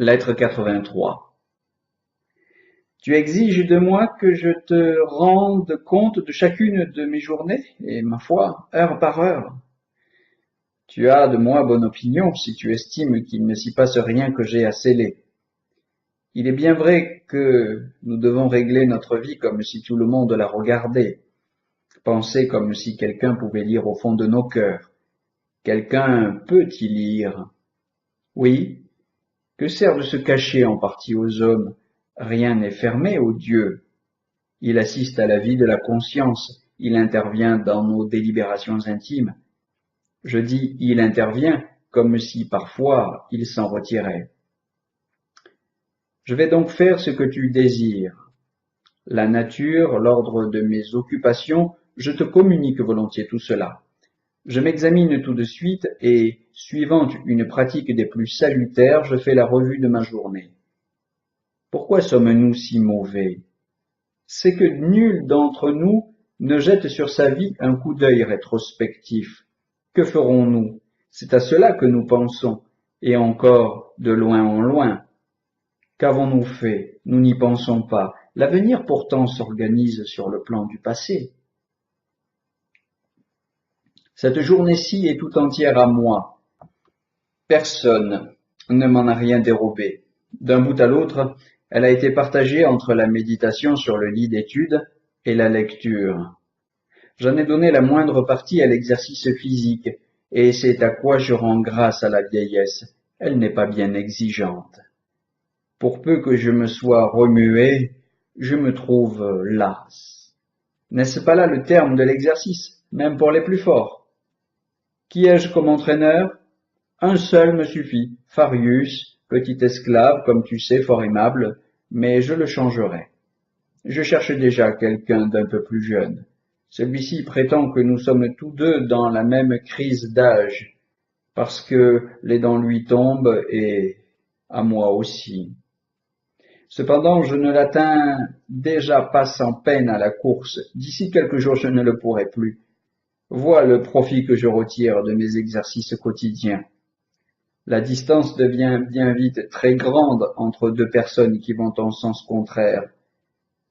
Lettre 83. Tu exiges de moi que je te rende compte de chacune de mes journées, et ma foi, heure par heure. Tu as de moi bonne opinion si tu estimes qu'il ne s'y passe rien que j'ai à sceller. Il est bien vrai que nous devons régler notre vie comme si tout le monde la regardait, penser comme si quelqu'un pouvait lire au fond de nos cœurs. Quelqu'un peut y lire. Oui, que sert de se cacher en partie aux hommes? Rien n'est fermé aux dieux. Il assiste à la vie de la conscience, il intervient dans nos délibérations intimes. Je dis il intervient comme si parfois il s'en retirait. Je vais donc faire ce que tu désires. La nature, l'ordre de mes occupations, je te communique volontiers tout cela. Je m'examine tout de suite et, suivant une pratique des plus salutaires, je fais la revue de ma journée. Pourquoi sommes-nous si mauvais? C'est que nul d'entre nous ne jette sur sa vie un coup d'œil rétrospectif. Que ferons-nous? C'est à cela que nous pensons, et encore de loin en loin. Qu'avons-nous fait? Nous n'y pensons pas. L'avenir pourtant s'organise sur le plan du passé. Cette journée-ci est tout entière à moi. Personne ne m'en a rien dérobé. D'un bout à l'autre, elle a été partagée entre la méditation sur le lit d'étude et la lecture. J'en ai donné la moindre partie à l'exercice physique, et c'est à quoi je rends grâce à la vieillesse. Elle n'est pas bien exigeante. Pour peu que je me sois remué, je me trouve las. N'est-ce pas là le terme de l'exercice, même pour les plus forts? Qui ai-je comme entraîneur? Un seul me suffit, Farius, petit esclave, comme tu sais, fort aimable, mais je le changerai. Je cherche déjà quelqu'un d'un peu plus jeune. Celui-ci prétend que nous sommes tous deux dans la même crise d'âge, parce que les dents lui tombent et à moi aussi. Cependant, je ne l'atteins déjà pas sans peine à la course. D'ici quelques jours, je ne le pourrai plus. Vois le profit que je retire de mes exercices quotidiens. La distance devient bien vite très grande entre deux personnes qui vont en sens contraire.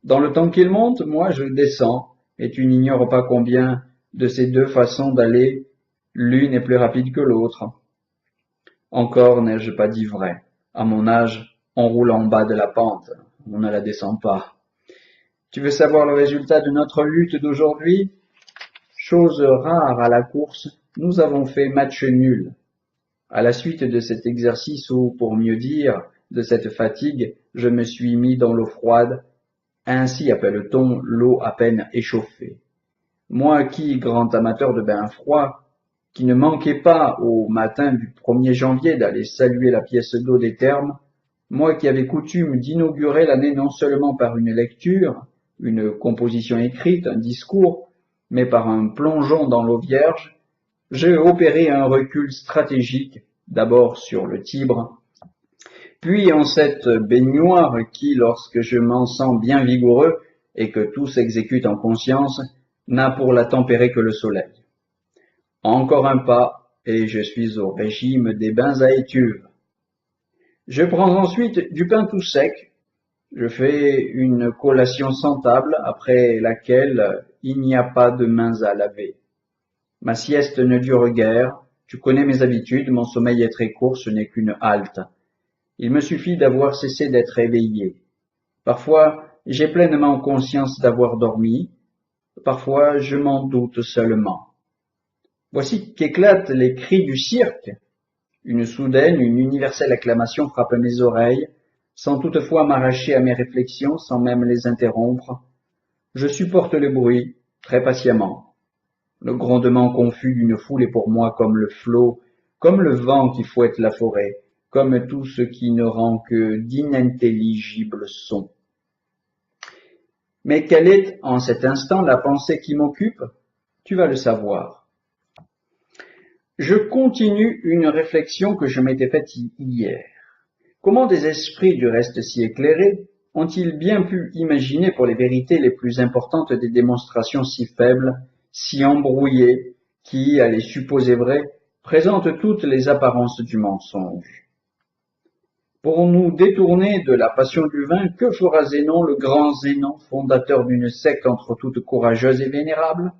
Dans le temps qu'il monte, moi je descends, et tu n'ignores pas combien de ces deux façons d'aller, l'une est plus rapide que l'autre. Encore n'ai-je pas dit vrai. À mon âge, on roule en bas de la pente, on ne la descend pas. Tu veux savoir le résultat de notre lutte d'aujourd'hui? Chose rare à la course, nous avons fait match nul. À la suite de cet exercice ou, pour mieux dire, de cette fatigue, je me suis mis dans l'eau froide. Ainsi appelle-t-on l'eau à peine échauffée. Moi qui, grand amateur de bains froids, qui ne manquais pas au matin du 1er janvier d'aller saluer la pièce d'eau des thermes, moi qui avais coutume d'inaugurer l'année non seulement par une lecture, une composition écrite, un discours, mais par un plongeon dans l'eau vierge, j'ai opéré un recul stratégique, d'abord sur le Tibre, puis en cette baignoire qui, lorsque je m'en sens bien vigoureux et que tout s'exécute en conscience, n'a pour la tempérer que le soleil. Encore un pas, et je suis au régime des bains à étuve. Je prends ensuite du pain tout sec. Je fais une collation sans table, après laquelle il n'y a pas de mains à laver. Ma sieste ne dure guère. Tu connais mes habitudes, mon sommeil est très court, ce n'est qu'une halte. Il me suffit d'avoir cessé d'être éveillé. Parfois, j'ai pleinement conscience d'avoir dormi. Parfois, je m'en doute seulement. Voici qu'éclatent les cris du cirque. Une soudaine, une universelle acclamation frappe mes oreilles, sans toutefois m'arracher à mes réflexions, sans même les interrompre. Je supporte le bruit, très patiemment. Le grondement confus d'une foule est pour moi comme le flot, comme le vent qui fouette la forêt, comme tout ce qui ne rend que d'inintelligibles sons. Mais quelle est, en cet instant, la pensée qui m'occupe? Tu vas le savoir. Je continue une réflexion que je m'étais faite hier. Comment des esprits du reste si éclairés ont-ils bien pu imaginer pour les vérités les plus importantes des démonstrations si faibles, si embrouillées, qui, à les supposer vraies, présentent toutes les apparences du mensonge? Pour nous détourner de la passion du vin, que fera Zénon, le grand Zénon, fondateur d'une secte entre toutes courageuse et vénérable?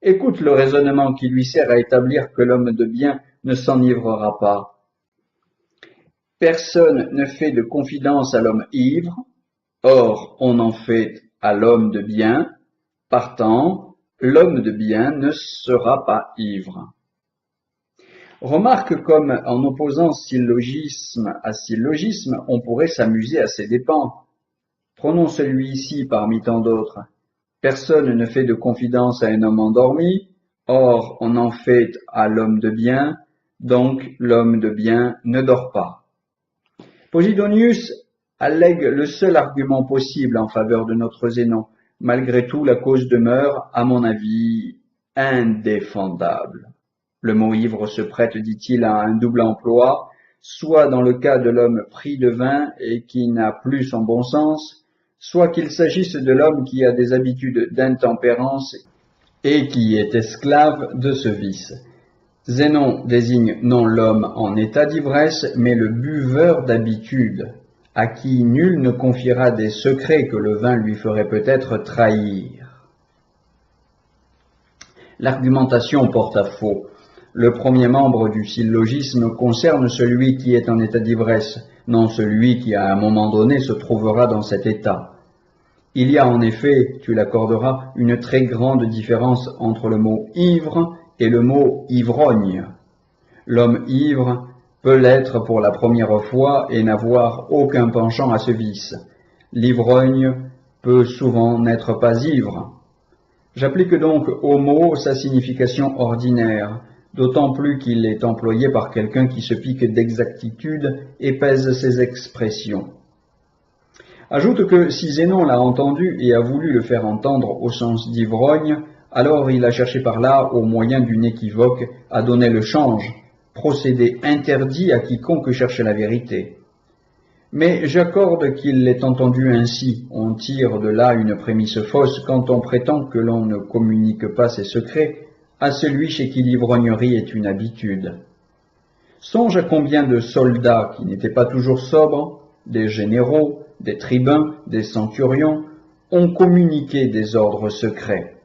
Écoute le raisonnement qui lui sert à établir que l'homme de bien ne s'enivrera pas. Personne ne fait de confidence à l'homme ivre, or on en fait à l'homme de bien. Partant, l'homme de bien ne sera pas ivre. Remarque comme, en opposant syllogisme à syllogisme, on pourrait s'amuser à ses dépens. Prenons celui-ci parmi tant d'autres. Personne ne fait de confidence à un homme endormi, or on en fait à l'homme de bien, donc l'homme de bien ne dort pas. Posidonius allègue le seul argument possible en faveur de notre Zénon. Malgré tout, la cause demeure, à mon avis, indéfendable. Le mot ivre se prête, dit-il, à un double emploi, soit dans le cas de l'homme pris de vin et qui n'a plus son bon sens, soit qu'il s'agisse de l'homme qui a des habitudes d'intempérance et qui est esclave de ce vice. Zénon désigne non l'homme en état d'ivresse, mais le buveur d'habitude, à qui nul ne confiera des secrets que le vin lui ferait peut-être trahir. L'argumentation porte à faux. Le premier membre du syllogisme concerne celui qui est en état d'ivresse, non celui qui à un moment donné se trouvera dans cet état. Il y a en effet, tu l'accorderas, une très grande différence entre le mot ivre et le mot ivrogne. L'homme ivre peut l'être pour la première fois et n'avoir aucun penchant à ce vice. L'ivrogne peut souvent n'être pas ivre. J'applique donc au mot sa signification ordinaire, d'autant plus qu'il est employé par quelqu'un qui se pique d'exactitude et pèse ses expressions. Ajoute que si Zénon l'a entendu et a voulu le faire entendre au sens d'ivrogne, alors il a cherché par là, au moyen d'une équivoque, à donner le change, procédé interdit à quiconque cherche la vérité. Mais j'accorde qu'il l'ait entendu ainsi. On tire de là une prémisse fausse quand on prétend que l'on ne communique pas ses secrets à celui chez qui l'ivrognerie est une habitude. Songe à combien de soldats qui n'étaient pas toujours sobres, des généraux, des tribuns, des centurions, ont communiqué des ordres secrets.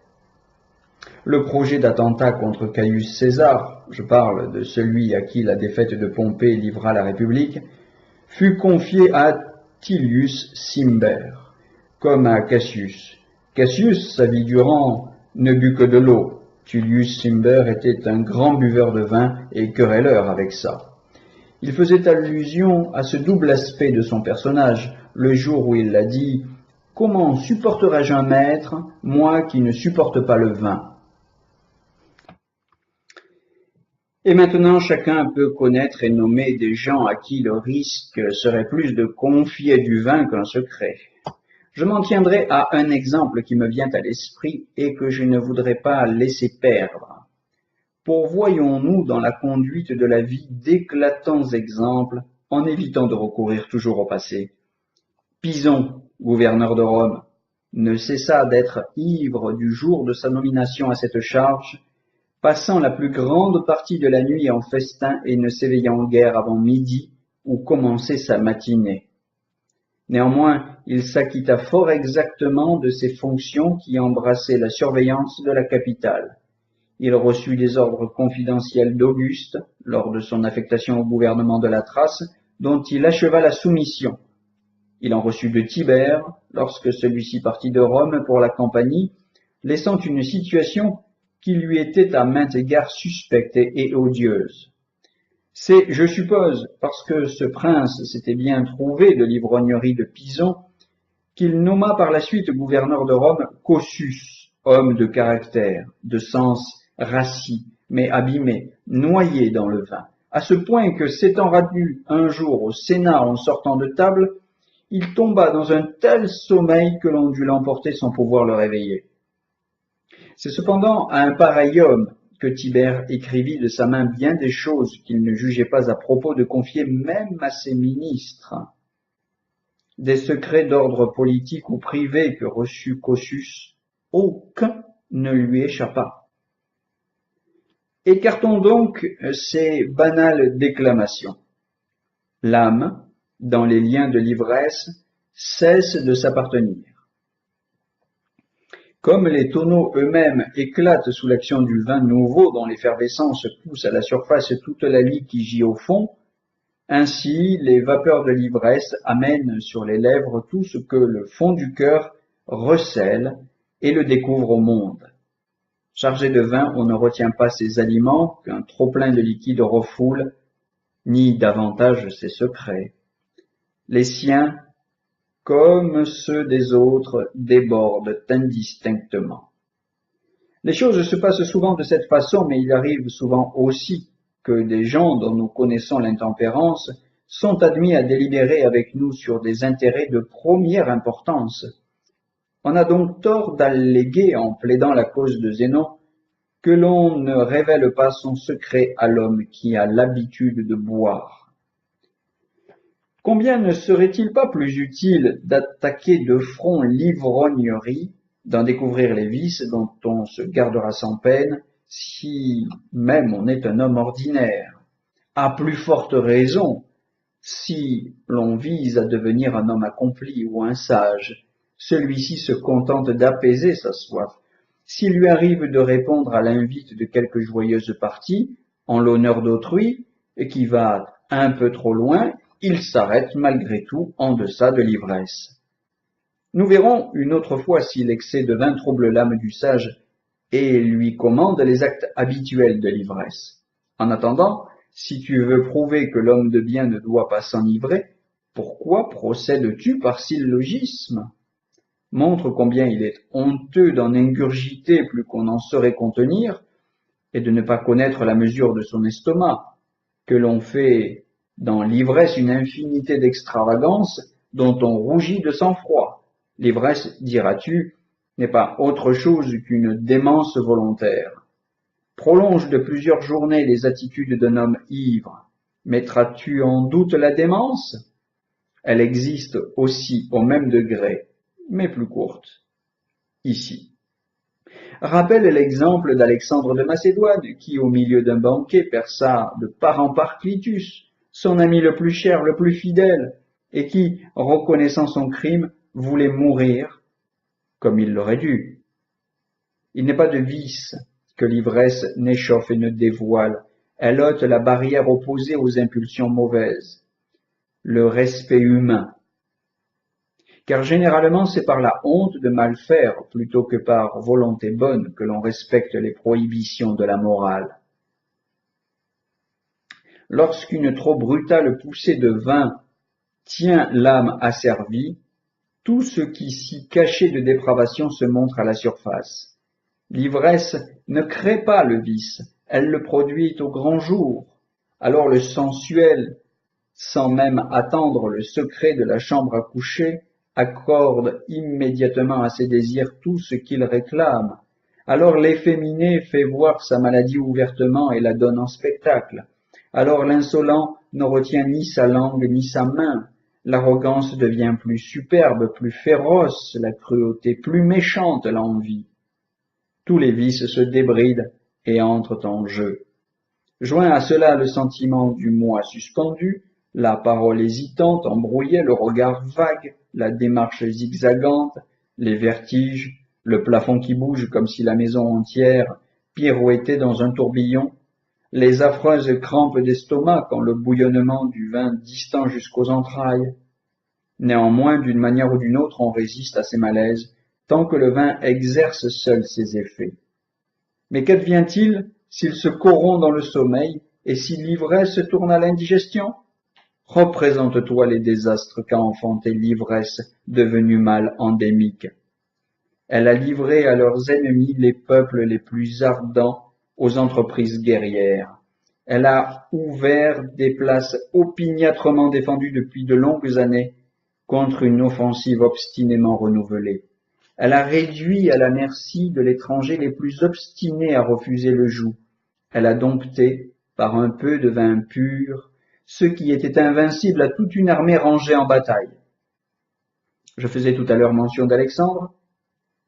Le projet d'attentat contre Caius César, je parle de celui à qui la défaite de Pompée livra la République, fut confié à Tullius Cimber, comme à Cassius. Cassius, sa vie durant, ne but que de l'eau. Tullius Cimber était un grand buveur de vin et querelleur avec ça. Il faisait allusion à ce double aspect de son personnage, le jour où il a dit « Comment supporterai-je un maître, moi qui ne supporte pas le vin ?» Et maintenant, chacun peut connaître et nommer des gens à qui le risque serait plus de confier du vin qu'un secret. Je m'en tiendrai à un exemple qui me vient à l'esprit et que je ne voudrais pas laisser perdre. Pourvoyons-nous dans la conduite de la vie d'éclatants exemples en évitant de recourir toujours au passé. Pison, gouverneur de Rome, ne cessa d'être ivre du jour de sa nomination à cette charge, passant la plus grande partie de la nuit en festin et ne s'éveillant guère avant midi où commençait sa matinée. Néanmoins, il s'acquitta fort exactement de ses fonctions qui embrassaient la surveillance de la capitale. Il reçut des ordres confidentiels d'Auguste lors de son affectation au gouvernement de la Thrace, dont il acheva la soumission. Il en reçut de Tibère lorsque celui-ci partit de Rome pour la campagne, laissant une situation qui lui était à maints égards suspecte et odieuse. C'est, je suppose, parce que ce prince s'était bien trouvé de l'ivrognerie de Pison, qu'il nomma par la suite gouverneur de Rome Cossus, homme de caractère, de sens rassis, mais abîmé, noyé dans le vin, à ce point que s'étant rendu un jour au Sénat en sortant de table, il tomba dans un tel sommeil que l'on dut l'emporter sans pouvoir le réveiller. C'est cependant à un pareil homme que Tibère écrivit de sa main bien des choses qu'il ne jugeait pas à propos de confier même à ses ministres. Des secrets d'ordre politique ou privé que reçut Cossus, aucun ne lui échappa. Écartons donc ces banales déclamations. L'âme, dans les liens de l'ivresse, cesse de s'appartenir. Comme les tonneaux eux-mêmes éclatent sous l'action du vin nouveau dont l'effervescence pousse à la surface toute la lie qui gît au fond, ainsi les vapeurs de l'ivresse amènent sur les lèvres tout ce que le fond du cœur recèle et le découvre au monde. Chargé de vin, on ne retient pas ses aliments qu'un trop-plein de liquide refoule, ni davantage ses secrets. Les siens, comme ceux des autres, débordent indistinctement. Les choses se passent souvent de cette façon, mais il arrive souvent aussi que des gens dont nous connaissons l'intempérance sont admis à délibérer avec nous sur des intérêts de première importance. On a donc tort d'alléguer, en plaidant la cause de Zénon, que l'on ne révèle pas son secret à l'homme qui a l'habitude de boire. Combien ne serait-il pas plus utile d'attaquer de front l'ivrognerie, d'en découvrir les vices dont on se gardera sans peine, si même on est un homme ordinaire, à plus forte raison si l'on vise à devenir un homme accompli ou un sage. Celui-ci se contente d'apaiser sa soif. S'il lui arrive de répondre à l'invite de quelque joyeuse partie, en l'honneur d'autrui, et qui va un peu trop loin, il s'arrête malgré tout en deçà de l'ivresse. Nous verrons une autre fois si l'excès de vin trouble l'âme du sage et lui commande les actes habituels de l'ivresse. En attendant, si tu veux prouver que l'homme de bien ne doit pas s'enivrer, pourquoi procèdes-tu par syllogisme? Montre combien il est honteux d'en ingurgiter plus qu'on en saurait contenir, et de ne pas connaître la mesure de son estomac, que l'on fait dans l'ivresse une infinité d'extravagances dont on rougit de sang-froid. L'ivresse, diras-tu, n'est pas autre chose qu'une démence volontaire. Prolonge de plusieurs journées les attitudes d'un homme ivre. Mettras-tu en doute la démence? Elle existe aussi au même degré, mais plus courte. Ici. Rappelle l'exemple d'Alexandre de Macédoine, qui, au milieu d'un banquet, perça de part en part Clitus, son ami le plus cher, le plus fidèle, et qui, reconnaissant son crime, voulait mourir comme il l'aurait dû. Il n'est pas de vice que l'ivresse n'échauffe et ne dévoile. Elle ôte la barrière opposée aux impulsions mauvaises, le respect humain. Car généralement c'est par la honte de mal faire plutôt que par volonté bonne que l'on respecte les prohibitions de la morale. Lorsqu'une trop brutale poussée de vin tient l'âme asservie, tout ce qui s'y cachait de dépravation se montre à la surface. L'ivresse ne crée pas le vice, elle le produit au grand jour. Alors le sensuel, sans même attendre le secret de la chambre à coucher, accorde immédiatement à ses désirs tout ce qu'il réclame. Alors l'efféminé fait voir sa maladie ouvertement et la donne en spectacle. Alors l'insolent ne retient ni sa langue ni sa main. L'arrogance devient plus superbe, plus féroce, la cruauté plus méchante, l'envie. Tous les vices se débrident et entrent en jeu. Joint à cela le sentiment du moi suspendu, la parole hésitante, embrouillée, le regard vague, la démarche zigzagante, les vertiges, le plafond qui bouge comme si la maison entière pirouettait dans un tourbillon, les affreuses crampes d'estomac quand le bouillonnement du vin distend jusqu'aux entrailles. Néanmoins, d'une manière ou d'une autre, on résiste à ces malaises, tant que le vin exerce seul ses effets. Mais qu'advient-il s'il se corrompt dans le sommeil et si l'ivresse tourne à l'indigestion? Représente-toi les désastres qu'a enfanté l'ivresse devenue mal endémique. Elle a livré à leurs ennemis les peuples les plus ardents aux entreprises guerrières. Elle a ouvert des places opiniâtrement défendues depuis de longues années contre une offensive obstinément renouvelée. Elle a réduit à la merci de l'étranger les plus obstinés à refuser le joug. Elle a dompté, par un peu de vin pur, ceux qui étaient invincibles à toute une armée rangée en bataille. Je faisais tout à l'heure mention d'Alexandre.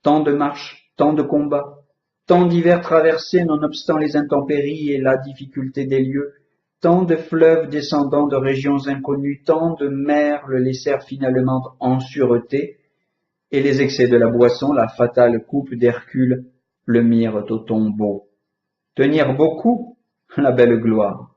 Tant de marches, tant de combats, tant d'hivers traversés nonobstant les intempéries et la difficulté des lieux, Tant de fleuves descendant de régions inconnues, tant de mers le laissèrent finalement en sûreté, et les excès de la boisson, la fatale coupe d'Hercule, le mirent au tombeau. Tenir beaucoup, la belle gloire.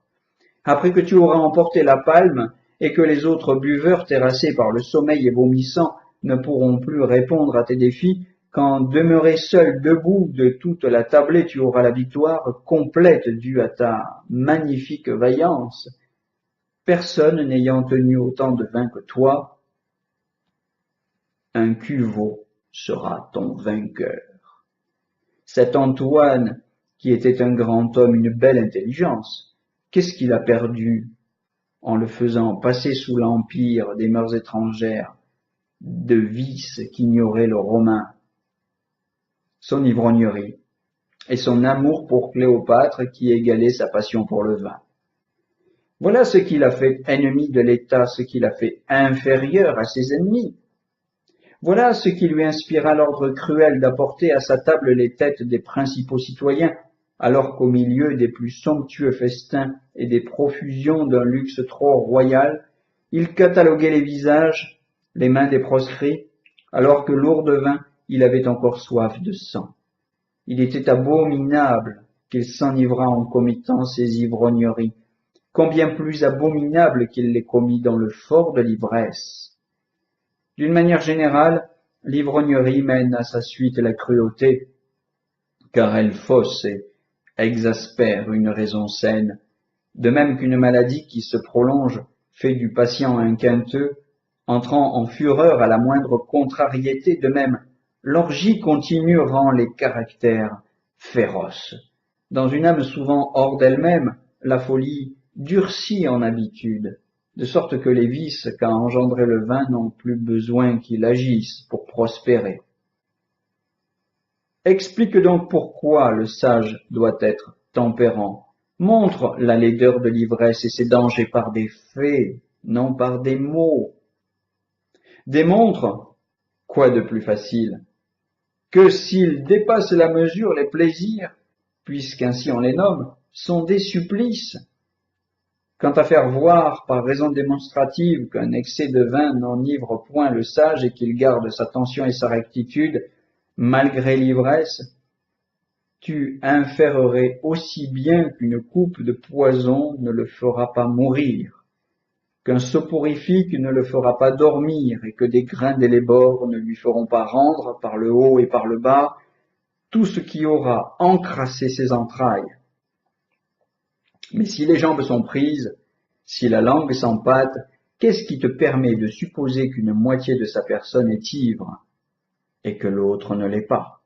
Après que tu auras emporté la palme, et que les autres buveurs terrassés par le sommeil et vomissants ne pourront plus répondre à tes défis, quand demeuré seul debout de toute la tablée, tu auras la victoire complète due à ta magnifique vaillance. Personne n'ayant tenu autant de vin que toi, un cuveau sera ton vainqueur. Cet Antoine, qui était un grand homme, une belle intelligence, qu'est-ce qu'il a perdu en le faisant passer sous l'empire des mœurs étrangères, de vices qu'ignorait le Romain? Son ivrognerie et son amour pour Cléopâtre qui égalait sa passion pour le vin. Voilà ce qui l'a fait ennemi de l'État, ce qui l'a fait inférieur à ses ennemis. Voilà ce qui lui inspira l'ordre cruel d'apporter à sa table les têtes des principaux citoyens, alors qu'au milieu des plus somptueux festins et des profusions d'un luxe trop royal, il cataloguait les visages, les mains des proscrits, alors que lourd de vin, il avait encore soif de sang. Il était abominable qu'il s'enivrât en commettant ces ivrogneries, combien plus abominable qu'il les commit dans le fort de l'ivresse. D'une manière générale, l'ivrognerie mène à sa suite la cruauté, car elle fausse et exaspère une raison saine, de même qu'une maladie qui se prolonge fait du patient un quinteux, entrant en fureur à la moindre contrariété. De même, l'orgie continue rend les caractères féroces. Dans une âme souvent hors d'elle-même, la folie durcit en habitude, de sorte que les vices qu'a engendré le vin n'ont plus besoin qu'il agisse pour prospérer. Explique donc pourquoi le sage doit être tempérant. Montre la laideur de l'ivresse et ses dangers par des faits, non par des mots. Démontre, quoi de plus facile, que s'il dépasse la mesure, les plaisirs, puisqu'ainsi on les nomme, sont des supplices. Quant à faire voir par raison démonstrative qu'un excès de vin n'enivre point le sage et qu'il garde sa tension et sa rectitude malgré l'ivresse, tu inférerais aussi bien qu'une coupe de poison ne le fera pas mourir, qu'un soporifique ne le fera pas dormir et que des grains d'élébore ne lui feront pas rendre par le haut et par le bas tout ce qui aura encrassé ses entrailles. Mais si les jambes sont prises, si la langue s'empâte, qu'est-ce qui te permet de supposer qu'une moitié de sa personne est ivre et que l'autre ne l'est pas?